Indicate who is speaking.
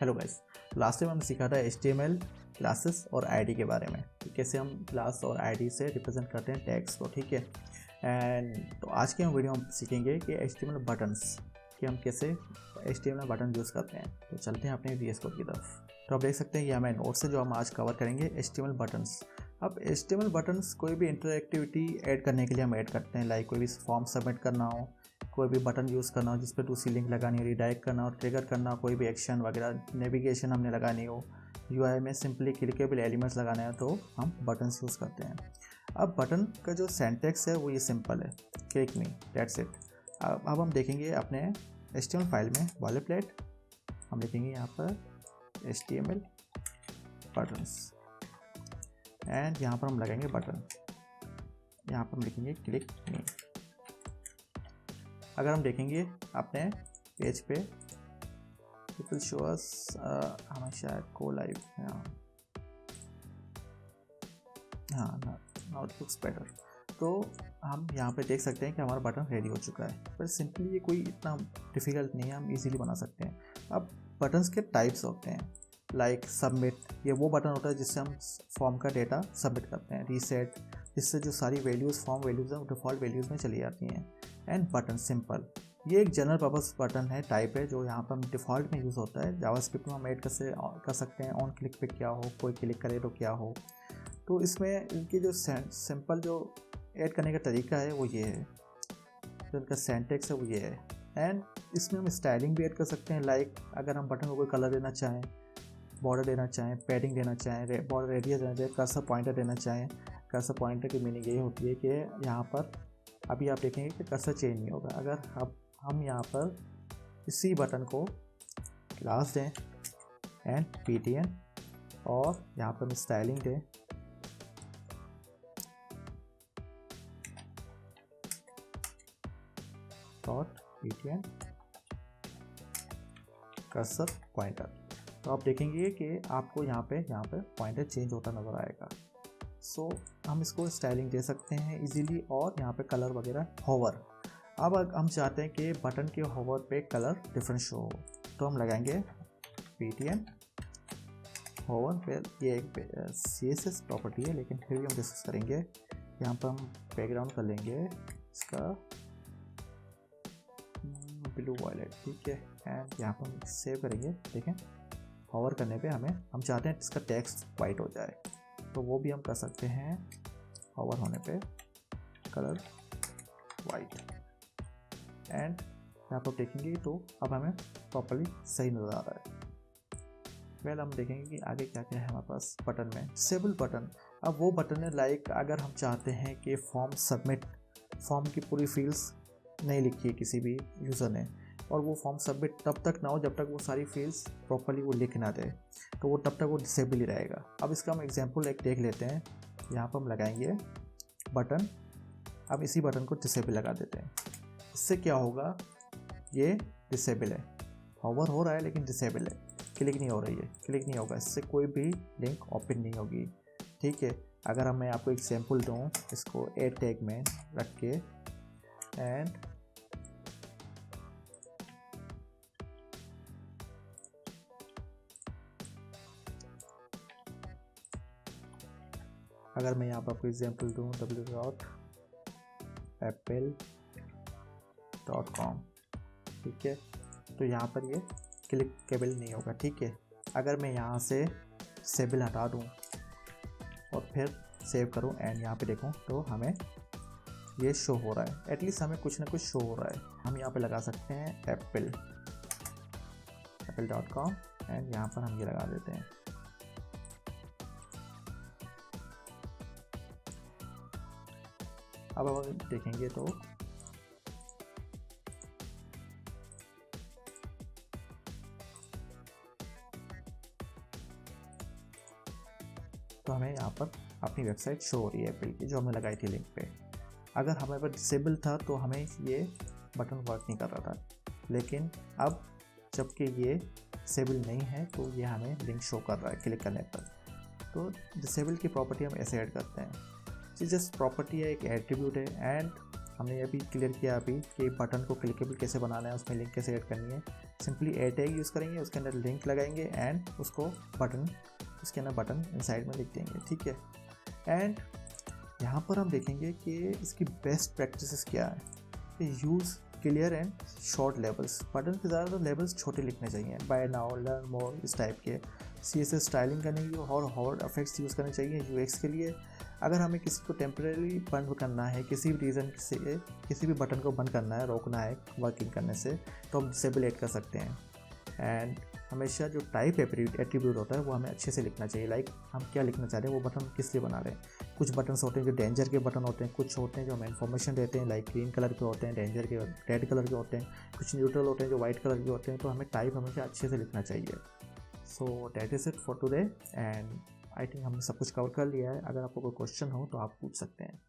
Speaker 1: Hello guys, last time हमने सीखा था HTML क्लासेस और आईडी के बारे में कि कैसे हम क्लास और आईडी से रिप्रेजेंट करते हैं टैग्स को, ठीक है। एंड तो आज के हम वीडियो में सीखेंगे कि HTML बटन्स कि हम कैसे HTML बटन यूज़ करते हैं। तो चलते हैं अपने VS कोड की तरफ। तो आप देख सकते हैं ये हमारे नोट से जो हम आज कवर करेंगे HTML बटन्स। अब HTML बटन्स कोई भी इंटरएक्टिविटी ऐड करने के लिए हम ऐड करते हैं, लाइक कोई भी फॉर्म सबमिट करना हो, कोई भी बटन यूज़ करना हो जिस पर दूसरी लिंक लगानी हो, रिडायरेक्ट करना हो, ट्रिगर करना हो, कोई भी एक्शन वगैरह, नेविगेशन हमने लगानी हो, UI में सिंपली क्लिकेबल एलिमेंट्स लगाने हो, तो हम बटन्स यूज़ करते हैं। अब बटन का जो सिंटैक्स है वो ये सिंपल है, क्लिक मी, दैट्स इट। अब हम देखेंगे अपने HTML फाइल में बॉयलरप्लेट हम लिखेंगे यहाँ पर HTML बटन्स एंड यहाँ पर हम लगाएंगे बटन, यहाँ पर हम लिखेंगे क्लिक मी। अगर हम देखेंगे अपने पेज पे इट विल शो अस हमें शायद को लाइव, हाँ नाउ इट लुक्स बेटर। तो हम यहाँ पे देख सकते हैं कि हमारा बटन रेडी हो चुका है, पर सिंपली ये कोई इतना डिफ़िकल्ट नहीं है, हम इजीली बना सकते हैं। अब बटन्स के टाइप्स होते हैं, लाइक सबमिट, ये वो बटन होता है जिससे हम फॉर्म का डेटा सबमिट करते हैं। रीसेट, जिससे जो सारी वैल्यूज़ फॉर्म वैल्यूज़ हैं वो डिफ़ॉल्ट वैल्यूज़ में चली जाती हैं। एंड बटन सिंपल, ये एक जनरल पर्पस बटन है, टाइप है, जो यहाँ पर हम डिफ़ॉल्ट में यूज़ होता है। जावास्क्रिप्ट में हम ऐड कर सकते हैं ऑन क्लिक पे क्या हो, कोई क्लिक करे तो क्या हो। तो इसमें इनकी जो सिंपल जो ऐड करने का तरीका है वो ये है, जो इनका सिंटैक्स है वो ये है। एंड इसमें हम स्टाइलिंग भी ऐड कर सकते हैं, लाइक अगर हम बटन को कोई कलर देना चाहें, बॉर्डर देना चाहें, पैडिंग देना चाहें, बॉर्डर रेडियस देना चाहें, कर्सर पॉइंटर देना चाहें। कर्सर पॉइंटर की मीनिंग यही होती है कि यहाँ पर अभी आप देखेंगे कि कर्सर चेंज नहीं होगा। अगर हम यहाँ पर इसी बटन को क्लास दें एंड PTN और यहाँ पर हम स्टाइलिंग दें, डॉट PTN कर्सर पॉइंटर, तो आप देखेंगे कि आपको यहाँ पे पॉइंटर चेंज होता नज़र आएगा। सो हम इसको स्टाइलिंग दे सकते हैं इजीली, और यहाँ पे कलर वगैरह होवर। अब हम चाहते हैं कि बटन के होवर पे कलर डिफरेंट शो हो, तो हम लगाएंगे PTN होवर पे। ये एक CSS प्रॉपर्टी है, लेकिन फिर भी हम डिस्कस करेंगे। यहाँ पर हम बैकग्राउंड कर लेंगे इसका ब्लू वॉयलेट, ठीक है। एंड यहाँ पर हम सेव करेंगे। देखें होवर करने पे हम चाहते हैं इसका टेक्स्ट वाइट हो जाए, तो वो भी हम कर सकते हैं। होवर होने पे कलर वाइट, एंड यहाँ पर देखेंगे तो अब हमें प्रॉपर्ली सही नज़र आ रहा है। हम देखेंगे कि आगे क्या क्या है हमारे पास बटन में। डिसेबल बटन, अब वो बटन है लाइक अगर हम चाहते हैं कि फॉर्म की पूरी फील्ड्स नहीं लिखी है किसी भी यूज़र ने, और वो फॉर्म सबमिट तब तक ना हो जब तक वो सारी फील्ड्स प्रॉपर्ली वो लिख ना दे, तो वो तब तक वो डिसेबल ही रहेगा। अब इसका हम एग्जांपल एक देख लेते हैं। यहाँ पर हम लगाएंगे बटन, अब इसी बटन को डिसेबल लगा देते हैं। इससे क्या होगा, ये डिसेबल है, होवर हो रहा है लेकिन डिसेबल है, क्लिक नहीं हो रही है, क्लिक नहीं होगा, इससे कोई भी लिंक ओपन नहीं होगी, ठीक है। अगर मैं आपको एग्जांपल दूँ इसको एड टैग में रख के, एंड अगर मैं यहाँ पर आपको एग्जांपल दूँ www.apple.com, ठीक है, तो यहाँ पर ये क्लिकेबल नहीं होगा, ठीक है। अगर मैं यहाँ से डिसेबल हटा दूँ और फिर सेव करूँ एंड यहाँ पे देखूँ, तो हमें ये शो हो रहा है, एटलीस्ट हमें कुछ ना कुछ शो हो रहा है। हम यहाँ पे लगा सकते हैं apple.com एंड यहाँ पर हम ये लगा देते हैं। अब हम देखेंगे तो हमें यहाँ पर अपनी वेबसाइट शो हो रही है एप्पल की, जो हमने लगाई थी लिंक पे। अगर हमारे पास डिसेबल था तो हमें ये बटन वर्क नहीं कर रहा था, लेकिन अब जबकि ये डिसेबल नहीं है तो ये हमें लिंक शो कर रहा है क्लिक करने पर। तो डिसेबल की प्रॉपर्टी हम ऐसे ऐड करते हैं, जस्ट प्रॉपर्टी है, एक एट्रीब्यूट है, एंड हमने ये भी क्लियर किया अभी कि बटन को क्लिकेबल कैसे बनाना है, उसमें लिंक कैसे ऐड करनी है। सिंपली ऐड टैग यूज़ करेंगे, उसके अंदर लिंक लगाएंगे एंड उसको बटन, उसके अंदर बटन इनसाइड में लिख देंगे, ठीक है। एंड यहाँ पर हम देखेंगे कि इसकी बेस्ट प्रैक्टिसेस क्या है। Use clear and short labels, button के ज़्यादातर लेबल्स छोटे लिखने चाहिए, बाय नाउ, लर्न मोर, इस टाइप के। CSS स्टाइलिंग करने की और हॉट इफेक्ट्स यूज़ करने चाहिए UX के लिए। अगर हमें किसी को टेम्परेरी बंद करना है, किसी भी रीज़न से किसी भी बटन को बंद करना है, रोकना है वर्किंग करने से, तो हम डिसेबल ऐड कर सकते हैं। एंड हमेशा जो टाइप एट्रीब्यूट होता है वो हमें अच्छे से लिखना चाहिए, लाइक हम क्या लिखना चाह रहे हैं, वो बटन किस लिए बना रहे हैं। कुछ बटन्स होते हैं जो डेंजर के बटन होते हैं, कुछ होते हैं जो हमें इन्फॉर्मेशन देते हैं, लाइक ग्रीन कलर के होते हैं, डेंजर के रेड कलर के होते हैं, कुछ न्यूट्रल होते हैं जो वाइट कलर के होते हैं। तो हमें टाइप हमेशा अच्छे से लिखना चाहिए। So that is it for today and I think हमने सब कुछ कवर कर लिया है। अगर आपको कोई क्वेश्चन हो तो आप पूछ सकते हैं।